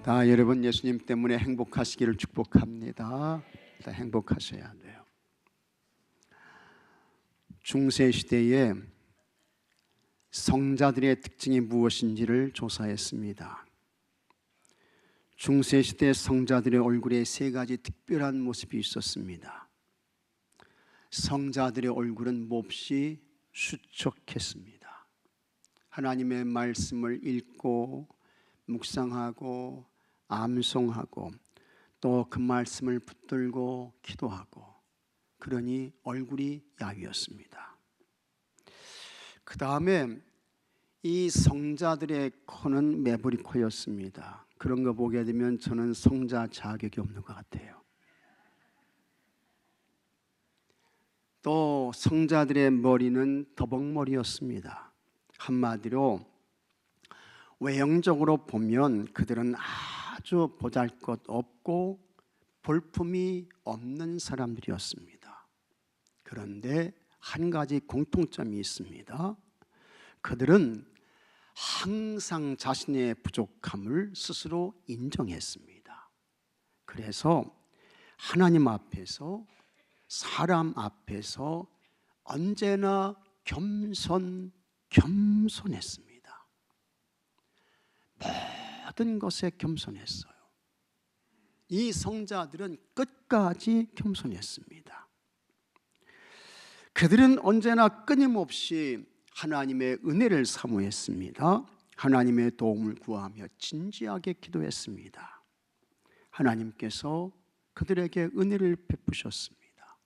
다 여러분 예수님 때문에 행복하시기를 축복합니다. 다 행복하셔야 돼요. 중세 시대에 성자들의 특징이 무엇인지를 조사했습니다. 중세 시대 성자들의 얼굴에 세 가지 특별한 모습이 있었습니다. 성자들의 얼굴은 몹시 수척했습니다. 하나님의 말씀을 읽고 묵상하고 암송하고 또 그 말씀을 붙들고 기도하고, 그러니 얼굴이 야위었습니다. 그 다음에 이 성자들의 코는 매부리 코였습니다. 그런 거 보게 되면 저는 성자 자격이 없는 것 같아요. 또 성자들의 머리는 더벅머리였습니다. 한마디로 외형적으로 보면 그들은 아주 보잘것없고 볼품이 없는 사람들이었습니다. 그런데 한 가지 공통점이 있습니다. 그들은 항상 자신의 부족함을 스스로 인정했습니다. 그래서 하나님 앞에서, 사람 앞에서 언제나 겸손했습니다. 모든 것에 겸손했어요. 이 성자들은 끝까지 겸손했습니다. 그들은 언제나 끊임없이 하나님의 은혜를 사모했습니다. 하나님의 도움을 구하며 진지하게 기도했습니다. 하나님께서 그들에게 은혜를 베푸셨습니다.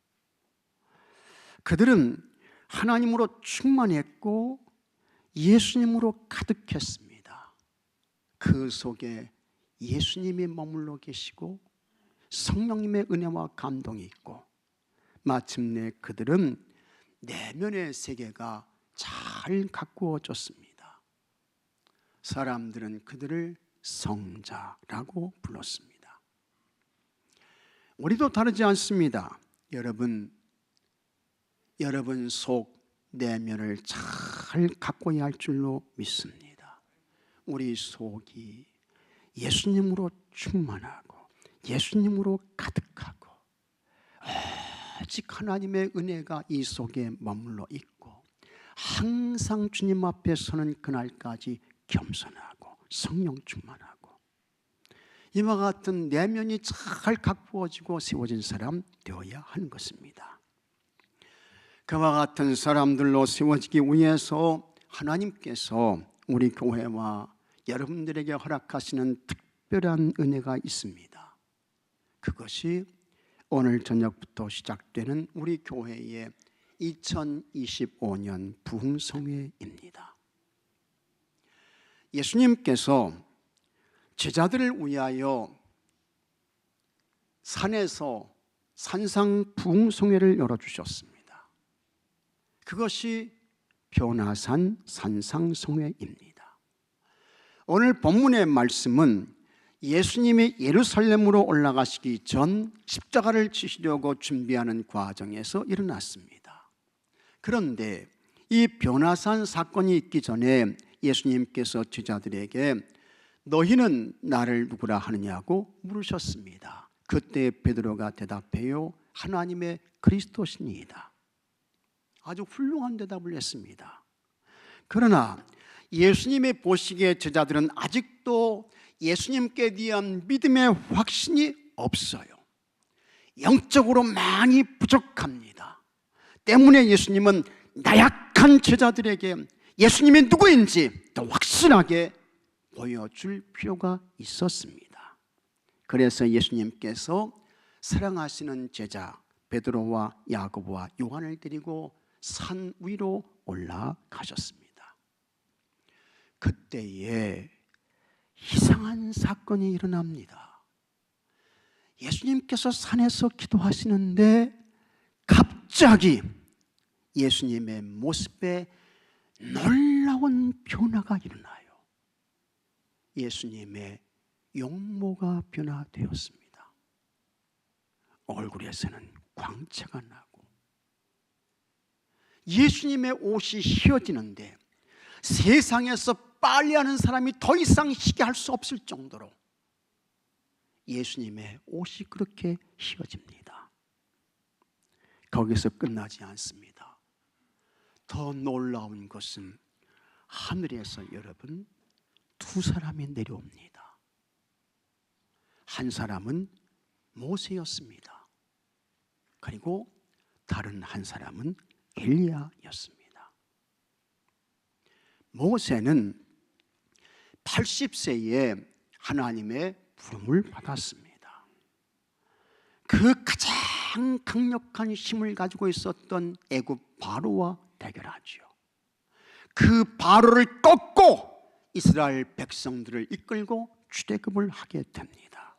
그들은 하나님으로 충만했고 예수님으로 가득했습니다. 그 속에 예수님이 머물러 계시고 성령님의 은혜와 감동이 있고, 마침내 그들은 내면의 세계가 잘 가꾸어졌습니다. 사람들은 그들을 성자라고 불렀습니다. 우리도 다르지 않습니다. 여러분 속 내면을 잘 가꿔야 할 줄로 믿습니다. 우리 속이 예수님으로 충만하고 예수님으로 가득하고 오직 하나님의 은혜가 이 속에 머물러 있고, 항상 주님 앞에 서는 그날까지 겸손하고 성령 충만하고, 이와 같은 내면이 잘 가꾸어지고 세워진 사람 되어야 하는 것입니다. 그와 같은 사람들로 세워지기 위해서 하나님께서 우리 교회와 여러분들에게 허락하시는 특별한 은혜가 있습니다. 그것이 오늘 저녁부터 시작되는 우리 교회의 2025년 부흥성회입니다. 예수님께서 제자들을 위하여 산에서 산상 부흥성회를 열어주셨습니다. 그것이 변화산 산상성회입니다. 오늘 본문의 말씀은 예수님이 예루살렘으로 올라가시기 전 십자가를 지시려고 준비하는 과정에서 일어났습니다. 그런데 이 변화산 사건이 있기 전에 예수님께서 제자들에게 너희는 나를 누구라 하느냐고 물으셨습니다. 그때 베드로가 대답해요, 하나님의 그리스도시니이다. 아주 훌륭한 대답을 했습니다. 그러나 예수님의 보시기에 제자들은 아직도 예수님께 대한 믿음의 확신이 없어요. 영적으로 많이 부족합니다. 때문에 예수님은 나약한 제자들에게 예수님이 누구인지 더 확실하게 보여줄 필요가 있었습니다. 그래서 예수님께서 사랑하시는 제자 베드로와 야고보와 요한을 데리고 산 위로 올라가셨습니다. 그때에 이상한 사건이 일어납니다. 예수님께서 산에서 기도하시는데 갑자기 예수님의 모습에 놀라운 변화가 일어나요. 예수님의 용모가 변화되었습니다. 얼굴에서는 광채가 나고 예수님의 옷이 휘어지는데 세상에서 빨래하는 사람이 더 이상 희게 할 수 없을 정도로 예수님의 옷이 그렇게 휘어집니다. 거기서 끝나지 않습니다. 더 놀라운 것은 하늘에서 여러분 두 사람이 내려옵니다. 한 사람은 모세였습니다. 그리고 다른 한 사람은 엘리야였습니다. 모세는 80세에 하나님의 부름을 받았습니다. 그 가장 강력한 힘을 가지고 있었던 애굽 바로와 대결하죠. 그 바로를 꺾고 이스라엘 백성들을 이끌고 출애굽을 하게 됩니다.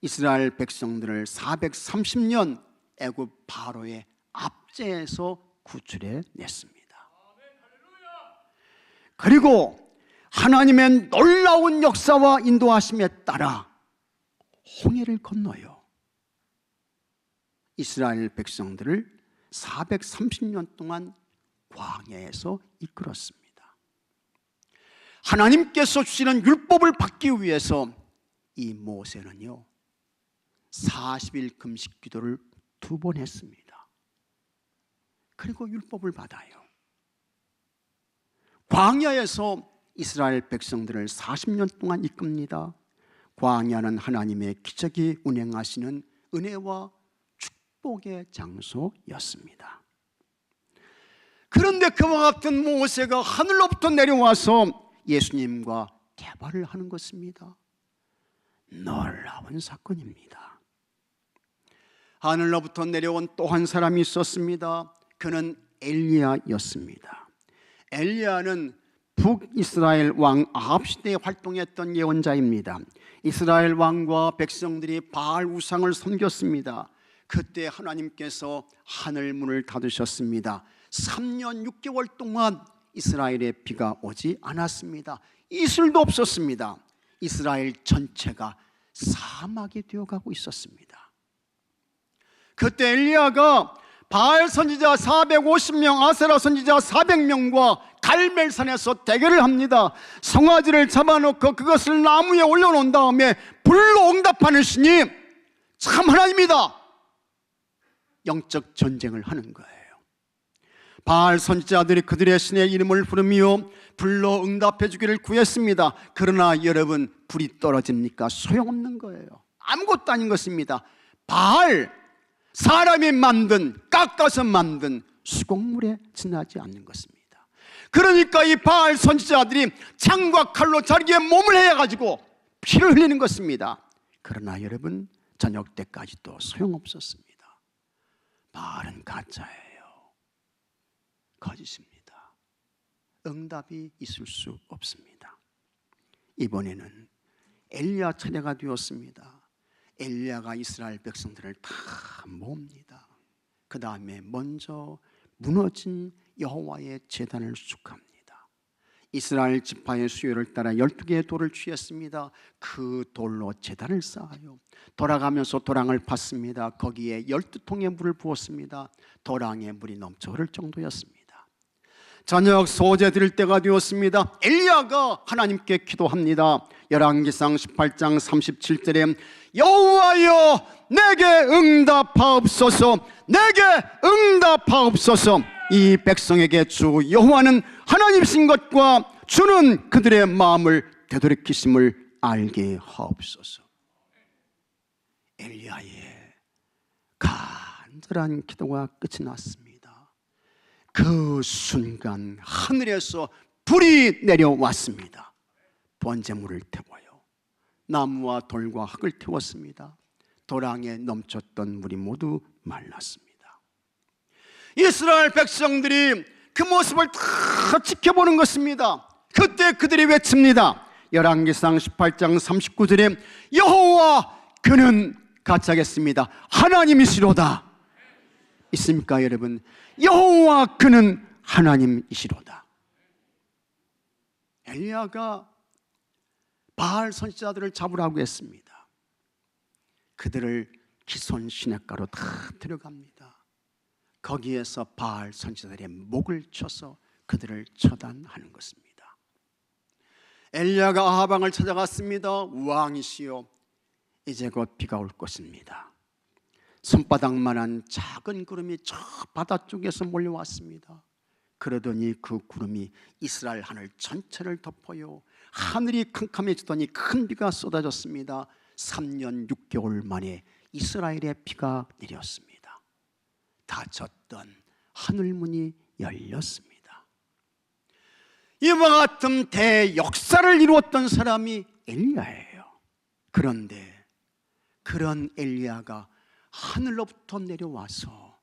이스라엘 백성들을 430년 애굽 바로의 압제에서 구출해 냈습니다. 그리고 하나님의 놀라운 역사와 인도하심에 따라 홍해를 건너요. 이스라엘 백성들을 430년 동안 광야에서 이끌었습니다. 하나님께서 주시는 율법을 받기 위해서 이 모세는요 40일 금식 기도를 2번 했습니다. 그리고 율법을 받아요. 광야에서 이스라엘 백성들을 40년 동안 이끕니다. 광야는 하나님의 기적이 운행하시는 은혜와 축복의 장소였습니다. 그런데 그와 같은 모세가 하늘로부터 내려와서 예수님과 대화를 하는 것입니다. 놀라운 사건입니다. 하늘로부터 내려온 또 한 사람이 있었습니다. 그는 엘리야였습니다. 엘리야는 북이스라엘 왕 아합 시대에 활동했던 예언자입니다. 이스라엘 왕과 백성들이 바알 우상을 섬겼습니다. 그때 하나님께서 하늘 문을 닫으셨습니다. 3년 6개월 동안 이스라엘에 비가 오지 않았습니다. 이슬도 없었습니다. 이스라엘 전체가 사막이 되어가고 있었습니다. 그때 엘리야가 바알 선지자 450명, 아세라 선지자 400명과 갈멜산에서 대결을 합니다. 송아지를 잡아놓고 그것을 나무에 올려놓은 다음에 불로 응답하는 신이 참 하나님이다. 영적 전쟁을 하는 거예요. 바알 선지자들이 그들의 신의 이름을 부르며 불로 응답해 주기를 구했습니다. 그러나 여러분, 불이 떨어집니까? 소용없는 거예요. 아무것도 아닌 것입니다. 바알, 사람이 만든, 깎아서 만든 수공물에 지나지 않는 것입니다. 그러니까 이 바알 선지자들이 창과 칼로 자기의 몸을 해가지고 피를 흘리는 것입니다. 그러나 여러분, 저녁 때까지도 소용없었습니다. 바알은 가짜예요. 거짓입니다. 응답이 있을 수 없습니다. 이번에는 엘리야 차례가 되었습니다. 엘리야가 이스라엘 백성들을 다 모읍니다. 그 다음에 먼저 무너진 여호와의 제단을 수축합니다. 이스라엘 지파의 수요를 따라 12개의 돌을 취했습니다. 그 돌로 제단을 쌓아요. 돌아가면서 도랑을 팠습니다. 거기에 12통의 물을 부었습니다. 도랑에 물이 넘쳐 흐를 정도였습니다. 저녁 소제 드릴 때가 되었습니다. 엘리야가 하나님께 기도합니다. 열왕기상 18장 37절에 여호와여 내게 응답하옵소서, 내게 응답하옵소서. 이 백성에게 주 여호와는 하나님이신 것과 주는 그들의 마음을 되돌이키심을 알게 하옵소서. 엘리야의 간절한 기도가 끝이 났습니다. 그 순간 하늘에서 불이 내려왔습니다. 번제물을 태워요. 나무와 돌과 흙을 태웠습니다. 도랑에 넘쳤던 물이 모두 말랐습니다. 이스라엘 백성들이 그 모습을 다 지켜보는 것입니다. 그때 그들이 외칩니다. 열왕기상 18장 39절에 여호와 그는 가짜겠습니다. 하나님이시로다. 있습니까 여러분? 여호와 그는 하나님이시로다. 엘리야가 바알 선지자들을 잡으라고 했습니다. 그들을 기손 시냇가로 다 데려갑니다. 거기에서 바알 선지자들의 목을 쳐서 그들을 처단하는 것입니다. 엘리야가 아하방을 찾아갔습니다. 왕이시여, 이제 곧 비가 올 것입니다. 손바닥만한 작은 구름이 저 바다 쪽에서 몰려왔습니다. 그러더니 그 구름이 이스라엘 하늘 전체를 덮어요. 하늘이 캄캄해지더니 큰 비가 쏟아졌습니다. 3년 6개월 만에 이스라엘에 비가 내렸습니다. 닫혔던 하늘문이 열렸습니다. 이와 같은 대역사를 이루었던 사람이 엘리야예요. 그런데 그런 엘리야가 하늘로부터 내려와서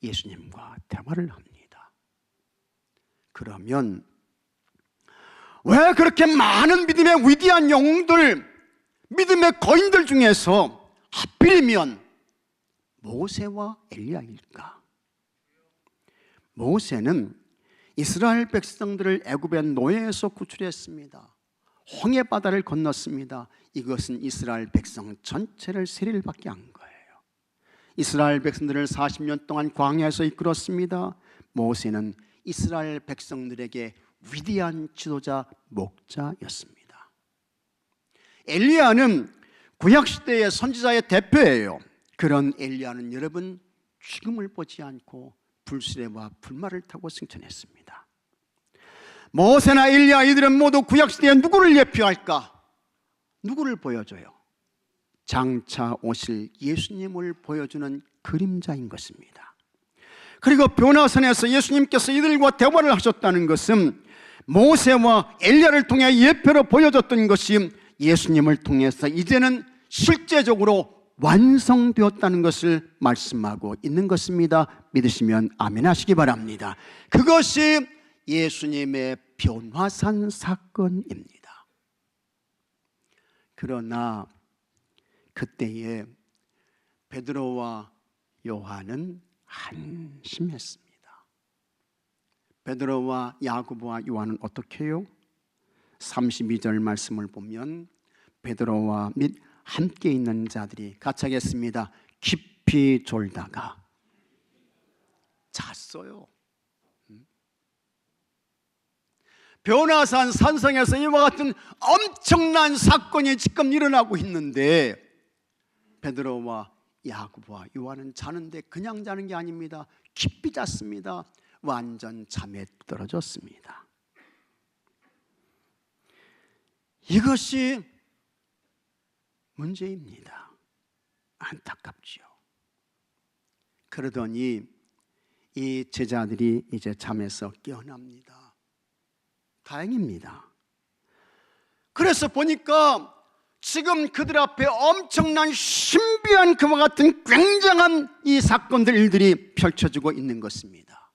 예수님과 대화를 합니다. 그러면 왜 그렇게 많은 믿음의 위대한 영웅들, 믿음의 거인들 중에서 하필이면 모세와 엘리야일까? 모세는 이스라엘 백성들을 애굽의 노예에서 구출했습니다. 홍해 바다를 건넜습니다. 이것은 이스라엘 백성 전체를 세례를 받게 한 거예요. 이스라엘 백성들을 40년 동안 광야에서 이끌었습니다. 모세는 이스라엘 백성들에게 위대한 지도자, 목자였습니다. 엘리야는 구약시대의 선지자의 대표예요. 그런 엘리야는 여러분 죽음을 보지 않고 불수레와 불말을 타고 승천했습니다. 모세나 엘리야 이들은 모두 구약시대에 누구를 예표할까? 누구를 보여줘요? 장차 오실 예수님을 보여주는 그림자인 것입니다. 그리고 변화선에서 예수님께서 이들과 대화를 하셨다는 것은 모세와 엘리야를 통해 예표로 보여줬던 것이 예수님을 통해서 이제는 실제적으로 완성되었다는 것을 말씀하고 있는 것입니다. 믿으시면 아멘 하시기 바랍니다. 그것이 예수님의 변화산 사건입니다. 그러나 그때에 베드로와 요한은 한심했습니다. 베드로와 야고보와 요한은 어떻게 해요? 32절 말씀을 보면 베드로와 및 함께 있는 자들이 같이 하겠습니다. 깊이 졸다가 잤어요. 변화산 산성에서 이와 같은 엄청난 사건이 지금 일어나고 있는데 베드로와 야고보와 요한은 자는데 그냥 자는 게 아닙니다. 깊이 잤습니다. 완전 잠에 떨어졌습니다. 이것이 문제입니다. 안타깝지요. 그러더니 이 제자들이 이제 잠에서 깨어납니다. 다행입니다. 그래서 보니까 지금 그들 앞에 엄청난 신비한 그와 같은 굉장한 이 사건들 일들이 펼쳐지고 있는 것입니다.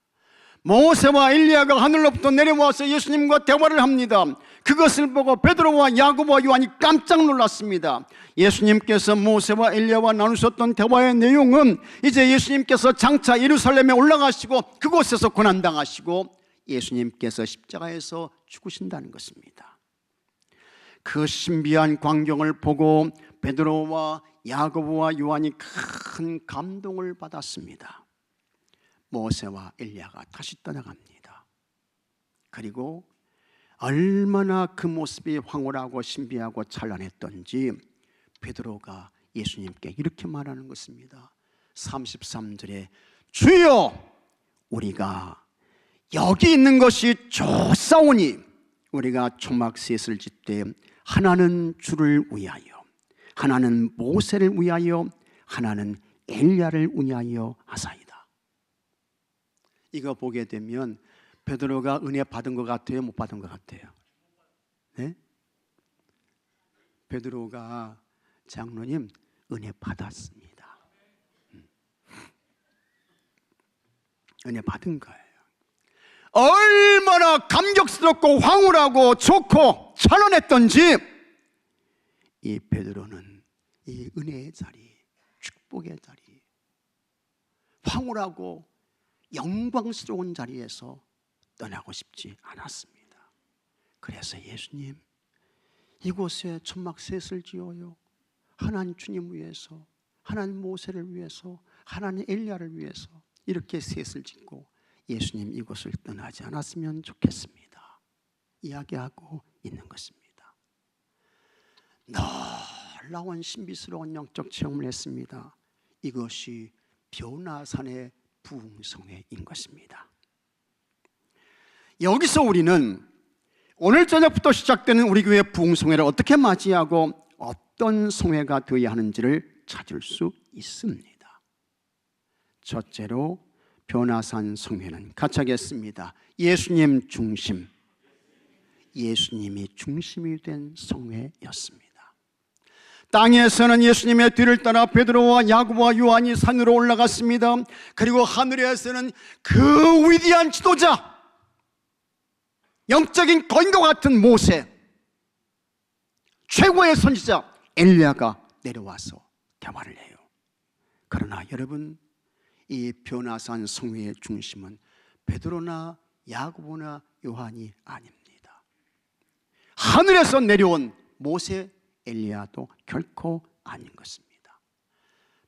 모세와 엘리야가 하늘로부터 내려와서 예수님과 대화를 합니다. 그것을 보고 베드로와 야고보와 요한이 깜짝 놀랐습니다. 예수님께서 모세와 엘리야와 나누셨던 대화의 내용은 이제 예수님께서 장차 예루살렘에 올라가시고 그곳에서 고난당하시고 예수님께서 십자가에서 죽으신다는 것입니다. 그 신비한 광경을 보고 베드로와 야고보와 요한이 큰 감동을 받았습니다. 모세와 엘리야가 다시 떠나갑니다. 그리고 얼마나 그 모습이 황홀하고 신비하고 찬란했던지 베드로가 예수님께 이렇게 말하는 것입니다. 33절에 주여 우리가 여기 있는 것이 좋사오니 우리가 초막셋을 짓되 하나는 주를 위하여 하나는 모세를 위하여 하나는 엘리야를 위하여 하사이다. 이거 보게 되면 베드로가 은혜 받은 것 같아요? 못 받은 것 같아요? 네? 베드로가 장로님 은혜 받았습니다. 은혜 받은 거예요. 얼마나 감격스럽고 황홀하고 좋고 찬란했던지 이 베드로는 이 은혜의 자리, 축복의 자리, 황홀하고 영광스러운 자리에서 떠나고 싶지 않았습니다. 그래서 예수님 이곳에 천막셋을 지어요. 하나님 주님 위해서, 하나님 모세를 위해서, 하나님 엘리야를 위해서 이렇게 셋을 짓고 예수님 이곳을 떠나지 않았으면 좋겠습니다. 이야기하고 있는 것입니다. 놀라운 신비스러운 영적 체험을 했습니다. 이것이 벼나산의 부흥성회인 것입니다. 여기서 우리는 오늘 저녁부터 시작되는 우리 교회 부흥성회를 어떻게 맞이하고 어떤 성회가 되어야 하는지를 찾을 수 있습니다. 첫째로 벼나산 성회는 같이 하겠습니다. 예수님 중심, 예수님이 중심이 된 성회였습니다. 땅에서는 예수님의 뒤를 따라 베드로와 야고보와 요한이 산으로 올라갔습니다. 그리고 하늘에서는 그 위대한 지도자, 영적인 거인과 같은 모세, 최고의 선지자 엘리야가 내려와서 대화를 해요. 그러나 여러분, 이 벼나산 성회의 중심은 베드로나 야고보나 요한이 아닙니다. 하늘에서 내려온 모세, 엘리야도 결코 아닌 것입니다.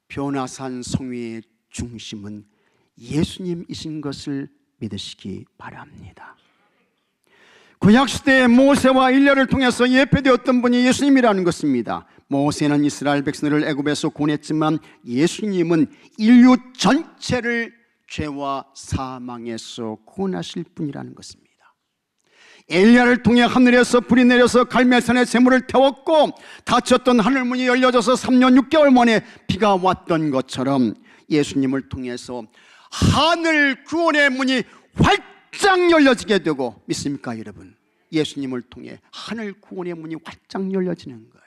벼나산 성회의 중심은 예수님이신 것을 믿으시기 바랍니다. 구약시대의 모세와 엘리야를 통해서 예표되었던 분이 예수님이라는 것입니다. 모세는 이스라엘 백성들을 애굽에서 구원했지만 예수님은 인류 전체를 죄와 사망에서 구원하실 분이라는 것입니다. 엘리야를 통해 하늘에서 불이 내려서 갈멜산의 샘물을 태웠고 닫혔던 하늘문이 열려져서 3년 6개월 만에 비가 왔던 것처럼 예수님을 통해서 하늘 구원의 문이 활짝 열려지게 되고, 믿습니까 여러분? 예수님을 통해 하늘 구원의 문이 활짝 열려지는 거예요.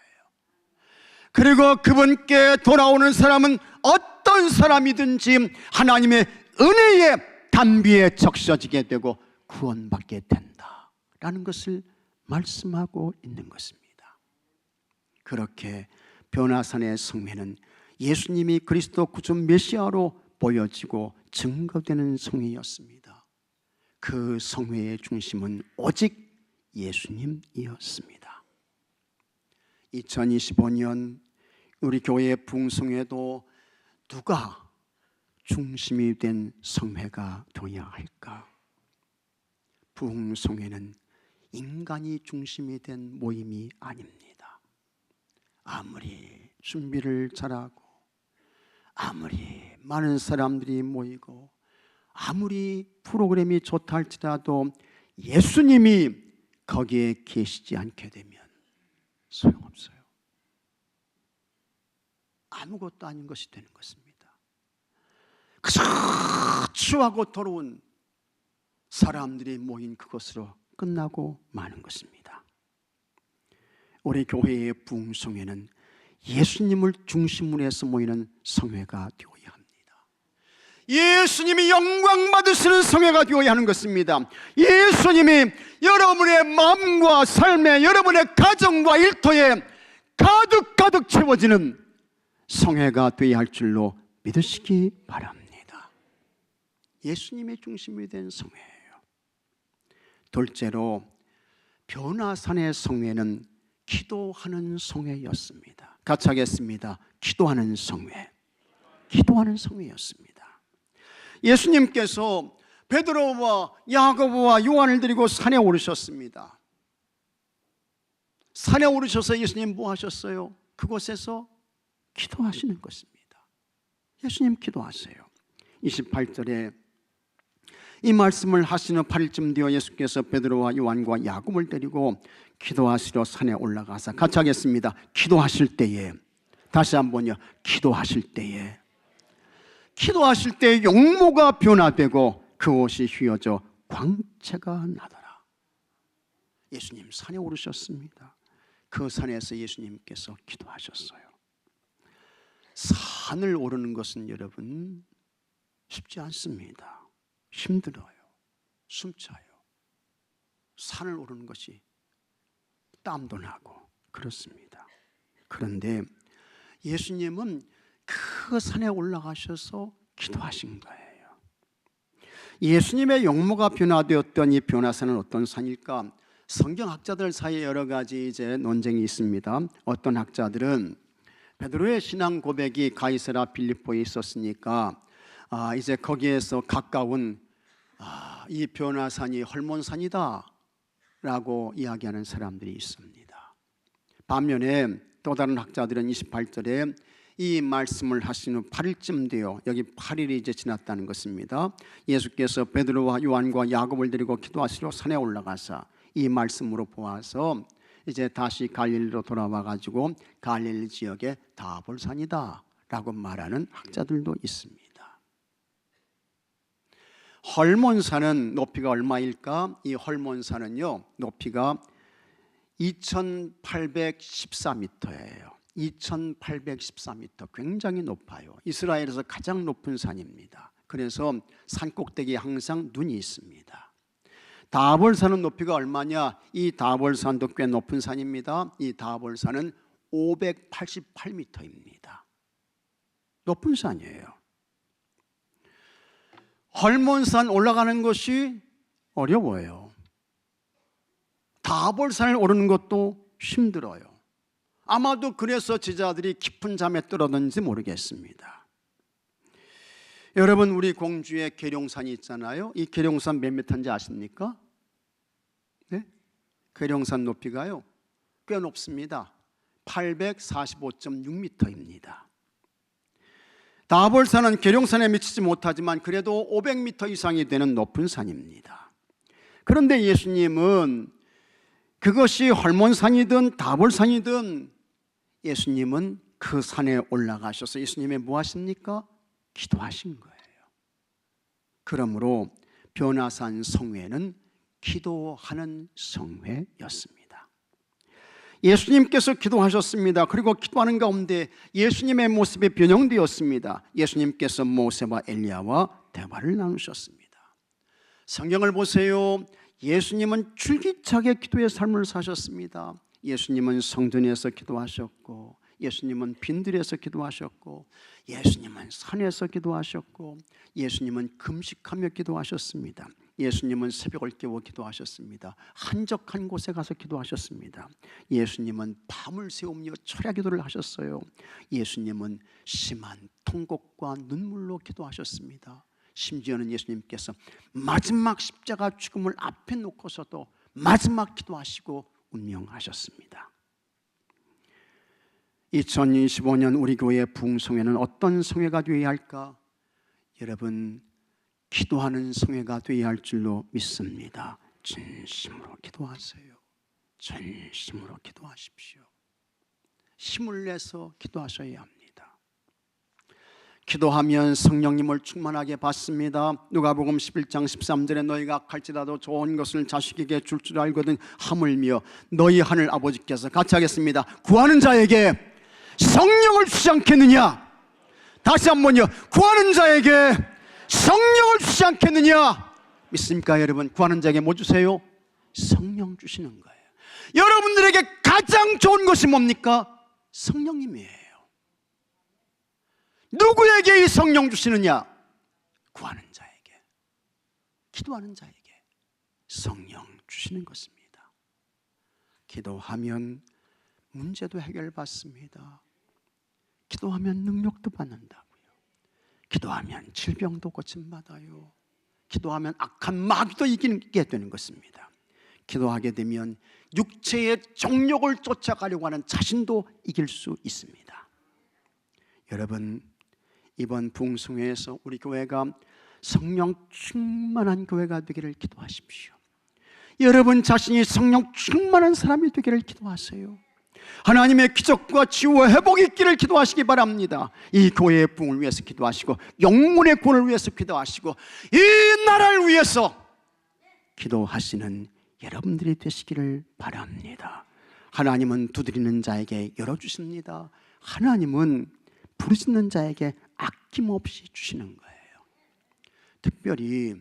그리고 그분께 돌아오는 사람은 어떤 사람이든지 하나님의 은혜의 담비에 적셔지게 되고 구원받게 된다라는 것을 말씀하고 있는 것입니다. 그렇게 벼나산의 성회는 예수님이 그리스도 구주 메시아로 보여지고 증거되는 성회였습니다. 그 성회의 중심은 오직 예수님이었습니다. 2025년 우리 교회의 부흥성회도 누가 중심이 된 성회가 되어야 할까? 부흥성회는 인간이 중심이 된 모임이 아닙니다. 아무리 준비를 잘하고 아무리 많은 사람들이 모이고 아무리 프로그램이 좋다 할지라도 예수님이 거기에 계시지 않게 되면 소용없어요. 아무것도 아닌 것이 되는 것입니다. 그저 추하고 더러운 사람들이 모인 그것으로 끝나고 마는 것입니다. 우리 교회의 부흥성회는 예수님을 중심으로 해서 모이는 성회가 되어야 합니다. 예수님이 영광 받으시는 성회가 되어야 하는 것입니다. 예수님이 여러분의 마음과 삶에, 여러분의 가정과 일터에 가득 채워지는 성회가 되어야 할 줄로 믿으시기 바랍니다. 예수님의 중심이 된 성회예요. 둘째로 벼나산의 성회는 기도하는 성회였습니다. 같이 하겠습니다. 기도하는 성회. 기도하는 성회였습니다. 예수님께서 베드로와 야고보와 요한을 데리고 산에 오르셨습니다. 산에 오르셔서 예수님 뭐 하셨어요? 그곳에서 기도하시는 것입니다. 예수님 기도하세요. 28절에 이 말씀을 하시는 8일쯤 되어 예수께서 베드로와 요한과 야곱을 데리고 기도하시러 산에 올라가서 같이 하겠습니다. 기도하실 때에, 다시 한번요, 기도하실 때에 용모가 변화되고 그 옷이 휘어져 광채가 나더라. 예수님 산에 오르셨습니다. 그 산에서 예수님께서 기도하셨어요. 산을 오르는 것은 여러분 쉽지 않습니다. 힘들어요. 숨차요. 산을 오르는 것이 땀도 나고 그렇습니다. 그런데 예수님은 그 산에 올라가셔서 기도하신 거예요. 예수님의 용모가 변화되었던 이 벼나산은 어떤 산일까? 성경학자들 사이에 여러 가지 이제 논쟁이 있습니다. 어떤 학자들은 베드로의 신앙 고백이 가이사랴 빌립보에 있었으니까 이제 거기에서 가까운 이 벼나산이 헐몬산이다 라고 이야기하는 사람들이 있습니다. 반면에 또 다른 학자들은 28절에 이 말씀을 하신 후 8일쯤 되어, 여기 8일이 이제 지났다는 것입니다. 예수께서 베드로와 요한과 야곱을 데리고 기도하시러 산에 올라가사 이 말씀으로 보아서 이제 다시 갈릴리로 돌아와 가지고 갈릴리 지역의 다볼산이다 라고 말하는 학자들도 있습니다. 헐몬산은 높이가 얼마일까? 이 헐몬산은요, 높이가 2814m예요. 2814m, 굉장히 높아요. 이스라엘에서 가장 높은 산입니다. 그래서 산 꼭대기에 항상 눈이 있습니다. 다볼산은 높이가 얼마냐? 이 다볼산도 꽤 높은 산입니다. 이 다볼산은 588m입니다. 높은 산이에요. 헐몬산 올라가는 것이 어려워요. 다볼산을 오르는 것도 힘들어요. 아마도 그래서 제자들이 깊은 잠에 들었는지 모르겠습니다. 여러분, 우리 공주에 계룡산이 있잖아요. 이 계룡산 몇 미터인지 아십니까? 네? 계룡산 높이가요, 꽤 높습니다. 845.6m입니다. 다볼산은 계룡산에 미치지 못하지만 그래도 500m 이상이 되는 높은 산입니다. 그런데 예수님은 그것이 헐몬산이든 다볼산이든 예수님은 그 산에 올라가셔서 예수님이 뭐 하십니까? 기도하신 거예요. 그러므로 변화산 성회는 기도하는 성회였습니다. 예수님께서 기도하셨습니다. 그리고 기도하는 가운데 예수님의 모습이 변형되었습니다. 예수님께서 모세와 엘리야와 대화를 나누셨습니다. 성경을 보세요. 예수님은 줄기차게 기도의 삶을 사셨습니다. 예수님은 성전에서 기도하셨고, 예수님은 빈들에서 기도하셨고, 예수님은 산에서 기도하셨고, 예수님은 금식하며 기도하셨습니다. 예수님은 새벽을 깨워 기도하셨습니다. 한적한 곳에 가서 기도하셨습니다. 예수님은 밤을 새우며 철야 기도를 하셨어요. 예수님은 심한 통곡과 눈물로 기도하셨습니다. 심지어는 예수님께서 마지막 십자가 죽음을 앞에 놓고서도 마지막 기도하시고 운명하셨습니다. 2025년 우리 교회의 부흥성회는 어떤 성회가 되어야 할까? 여러분, 기도하는 성회가 되어야 할 줄로 믿습니다. 진심으로 기도하세요. 진심으로 기도하십시오. 힘을 내서 기도하셔야 합니다. 기도하면 성령님을 충만하게 받습니다. 누가복음 11장 13절에 너희가 갈지라도 좋은 것을 자식에게 줄 줄 알거든 하물며 너희 하늘 아버지께서 같이 하겠습니다. 구하는 자에게 성령을 주지 않겠느냐? 다시 한번요. 구하는 자에게 성령을 주지 않겠느냐? 믿습니까 여러분? 구하는 자에게 뭐 주세요? 성령 주시는 거예요. 여러분들에게 가장 좋은 것이 뭡니까? 성령님이에요. 누구에게 이 성령 주시느냐? 구하는 자에게, 기도하는 자에게 성령 주시는 것입니다. 기도하면 문제도 해결받습니다. 기도하면 능력도 받는다고요. 기도하면 질병도 고침받아요. 기도하면 악한 마귀도 이기게 되는 것입니다. 기도하게 되면 육체의 정욕을 쫓아가려고 하는 자신도 이길 수 있습니다. 여러분, 이번 부흥성회에서 우리 교회가 성령 충만한 교회가 되기를 기도하십시오. 여러분 자신이 성령 충만한 사람이 되기를 기도하세요. 하나님의 기적과 치유와 회복이 있기를 기도하시기 바랍니다. 이 교회의 부흥을 위해서 기도하시고, 영혼의 구원을 위해서 기도하시고, 이 나라를 위해서 기도하시는 여러분들이 되시기를 바랍니다. 하나님은 두드리는 자에게 열어주십니다. 하나님은 부르짖는 자에게 아낌없이 주시는 거예요. 특별히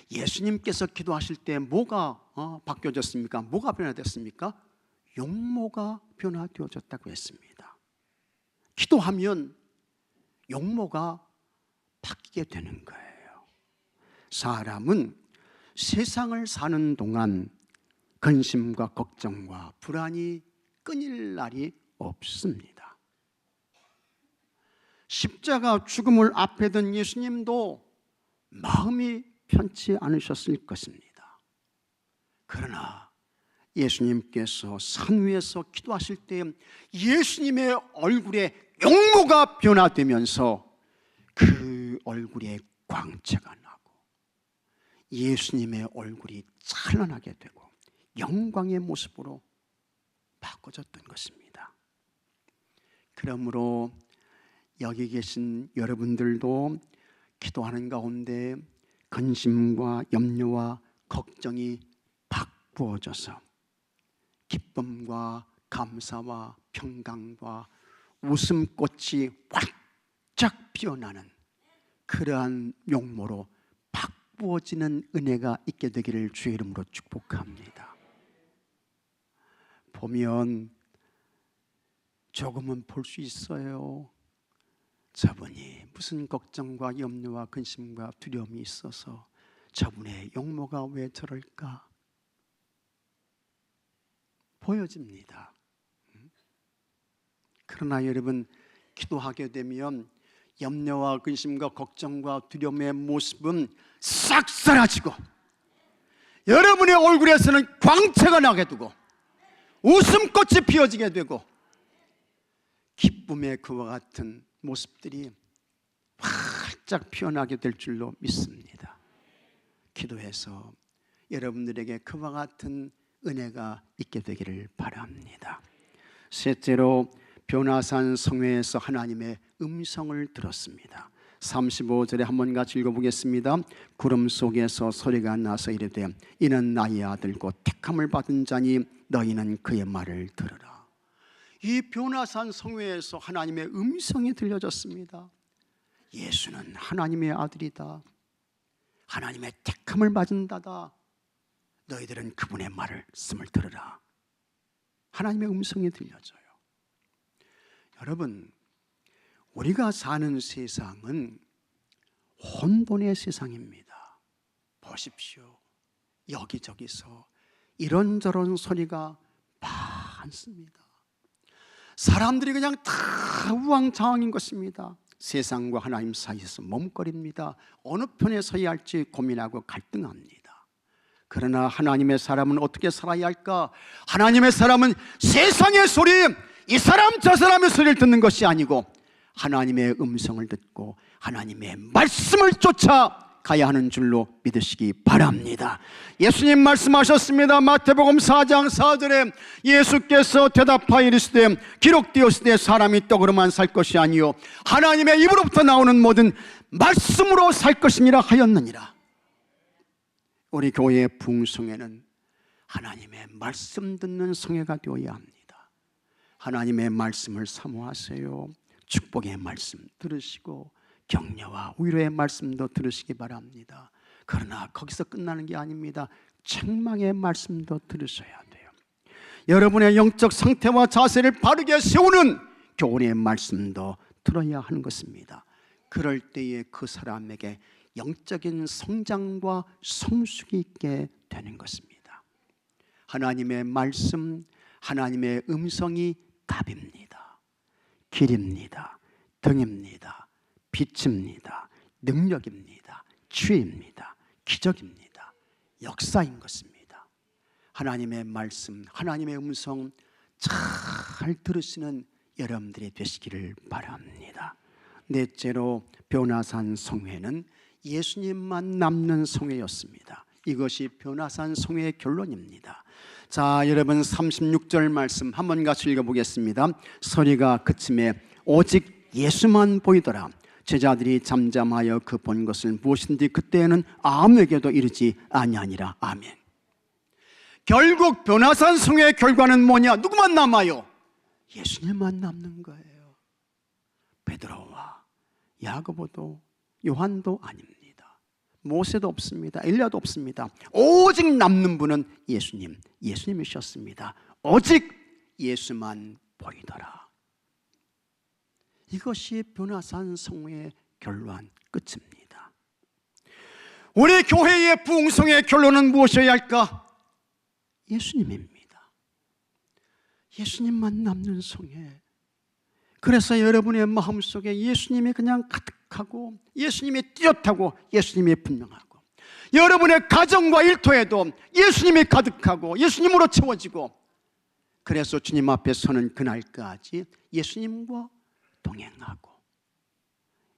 예수님께서 기도하실 때 뭐가 바뀌어졌습니까? 뭐가 변화됐습니까? 용모가 변화되어졌다고 했습니다. 기도하면 용모가 바뀌게 되는 거예요. 사람은 세상을 사는 동안 근심과 걱정과 불안이 끊일 날이 없습니다. 십자가 죽음을 앞에 둔 예수님도 마음이 편치 않으셨을 것입니다. 그러나 예수님께서 산 위에서 기도하실 때 예수님의 얼굴에 용모가 변화되면서 그 얼굴에 광채가 나고 예수님의 얼굴이 찬란하게 되고 영광의 모습으로 바꿔졌던 것입니다. 그러므로 여기 계신 여러분들도 기도하는 가운데 근심과 염려와 걱정이 바꾸어져서 기쁨과 감사와 평강과 웃음꽃이 활짝 피어나는 그러한 용모로 바꾸어지는 은혜가 있게 되기를 주의 이름으로 축복합니다. 보면 조금은 볼 수 있어요. 저분이 무슨 걱정과 염려와 근심과 두려움이 있어서 저분의 용모가 왜 저럴까? 보여집니다. 그러나 여러분, 기도하게 되면 염려와 근심과 걱정과 두려움의 모습은 싹 사라지고 여러분의 얼굴에서는 광채가 나게 되고 웃음꽃이 피어지게 되고 기쁨의 그와 같은 모습들이 활짝 피어나게 될 줄로 믿습니다. 기도해서 여러분들에게 그와 같은 은혜가 있게 되기를 바랍니다. 셋째로 변화산 성회에서 하나님의 음성을 들었습니다. 35절에 한번 같이 읽어보겠습니다. 구름 속에서 소리가 나서 이르되 이는 나의 아들고 택함을 받은 자니 너희는 그의 말을 들으라. 이 변화산 성회에서 하나님의 음성이 들려졌습니다. 예수는 하나님의 아들이다. 하나님의 택함을 받은다다. 너희들은 그분의 말씀을 들으라. 하나님의 음성이 들려져요. 여러분, 우리가 사는 세상은 혼돈의 세상입니다. 보십시오. 여기저기서 이런저런 소리가 많습니다. 사람들이 그냥 다 우왕좌왕인 것입니다. 세상과 하나님 사이에서 머뭇거립니다. 어느 편에 서야 할지 고민하고 갈등합니다. 그러나 하나님의 사람은 어떻게 살아야 할까? 하나님의 사람은 세상의 소리, 이 사람 저 사람의 소리를 듣는 것이 아니고 하나님의 음성을 듣고 하나님의 말씀을 쫓아 가야 하는 줄로 믿으시기 바랍니다. 예수님 말씀하셨습니다. 마태복음 4장 4절에 예수께서 대답하여 이르시되 기록되었으되 사람이 떡으로만 살 것이 아니요 하나님의 입으로부터 나오는 모든 말씀으로 살 것이니라 하였느니라. 우리 교회의 부흥성회는 하나님의 말씀 듣는 성회가 되어야 합니다. 하나님의 말씀을 사모하세요. 축복의 말씀 들으시고 격려와 위로의 말씀도 들으시기 바랍니다. 그러나 거기서 끝나는 게 아닙니다. 책망의 말씀도 들으셔야 돼요. 여러분의 영적 상태와 자세를 바르게 세우는 교훈의 말씀도 들어야 하는 것입니다. 그럴 때에 그 사람에게 영적인 성장과 성숙이 있게 되는 것입니다. 하나님의 말씀, 하나님의 음성이 답입니다. 길입니다. 등입니다. 빛입니다. 능력입니다. 치유입니다. 기적입니다. 역사인 것입니다. 하나님의 말씀, 하나님의 음성 잘 들으시는 여러분들이 되시기를 바랍니다. 넷째로 변화산 성회는 예수님만 남는 성회였습니다. 이것이 변화산 성회의 결론입니다. 자, 여러분 36절 말씀 한번 같이 읽어보겠습니다. 소리가 그침에 오직 예수만 보이더라. 제자들이 잠잠하여 그 본 것을 무엇인지 그때에는 아무에게도 이르지 아니하니라. 아멘. 결국 변화산 성회의 결과는 뭐냐? 누구만 남아요? 예수님만 남는 거예요. 베드로와 야고보도 요한도 아닙니다. 모세도 없습니다. 엘리야도 없습니다. 오직 남는 분은 예수님, 예수님이셨습니다. 오직 예수만 보이더라. 이것이 변화산 성회의 결론 끝입니다. 우리 교회의 부흥성의 결론은 무엇이어야 할까? 예수님입니다. 예수님만 남는 성회. 그래서 여러분의 마음속에 예수님이 그냥 가득하고 예수님이 뚜렷하고 예수님이 분명하고 여러분의 가정과 일터에도 예수님이 가득하고 예수님으로 채워지고, 그래서 주님 앞에 서는 그날까지 예수님과 동행하고,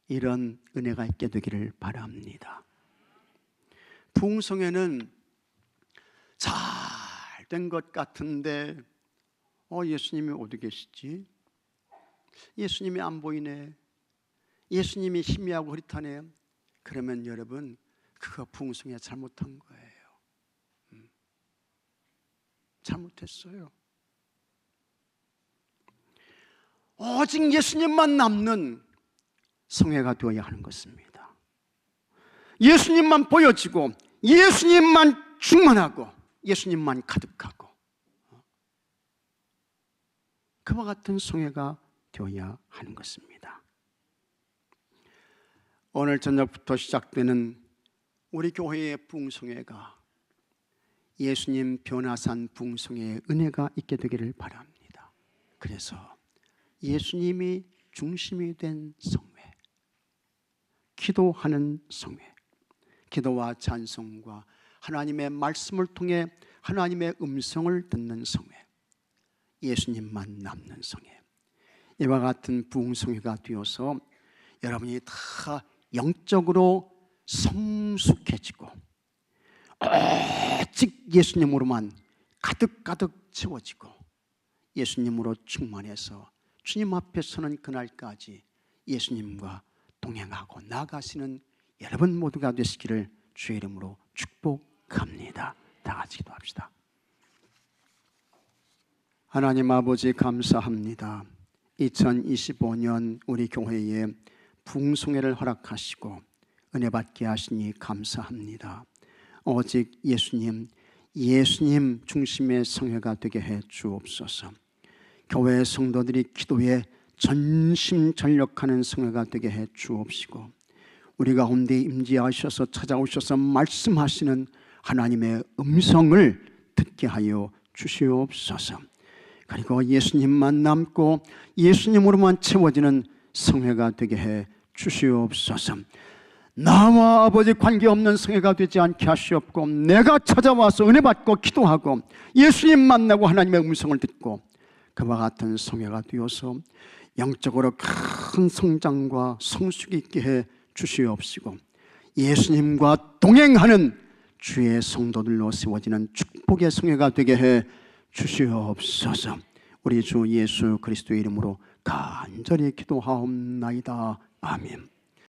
이런 은혜가 있게 되기를 바랍니다. 부흥성회는 잘 된 것 같은데 예수님이 어디 계시지? 예수님이 안 보이네. 예수님이 희미하고 흐릿하네. 그러면 여러분, 그거 부흥성회 잘못한 거예요. 잘못했어요. 오직 예수님만 남는 성회가 되어야 하는 것입니다. 예수님만 보여지고, 예수님만 충만하고, 예수님만 가득하고, 그와 같은 성회가 되어야 하는 것입니다. 오늘 저녁부터 시작되는 우리 교회의 부흥성회가 예수님 변화산 부흥성회의 은혜가 있게 되기를 바랍니다. 그래서 예수님이 중심이 된 성회, 기도하는 성회, 기도와 찬송과 하나님의 말씀을 통해 하나님의 음성을 듣는 성회, 예수님만 남는 성회, 이와 같은 부흥성회가 되어서 여러분이 다 영적으로 성숙해지고 오직 예수님으로만 가득가득 채워지고 예수님으로 충만해서 주님 앞에 서는 그날까지 예수님과 동행하고 나아가시는 여러분 모두가 되시기를 주의 이름으로 축복합니다. 다 같이 기도합시다. 하나님 아버지, 감사합니다. 2025년 우리 교회에 부흥성회를 허락하시고 은혜 받게 하시니 감사합니다. 오직 예수님 중심의 성회가 되게 해 주옵소서. 교회 성도들이 기도에 전심전력하는 성회가 되게 해 주옵시고, 우리 가운데 임재하셔서 찾아오셔서 말씀하시는 하나님의 음성을 듣게 하여 주시옵소서. 그리고 예수님만 남고 예수님으로만 채워지는 성회가 되게 해 주시옵소서. 나와 아버지 관계없는 성회가 되지 않게 하시옵고, 내가 찾아와서 은혜 받고 기도하고 예수님 만나고 하나님의 음성을 듣고 그와 같은 성회가 되어서 영적으로 큰 성장과 성숙이 있게 해 주시옵시고, 예수님과 동행하는 주의 성도들로 세워지는 축복의 성회가 되게 해 주시옵소서. 우리 주 예수 그리스도의 이름으로 간절히 기도하옵나이다. 아멘.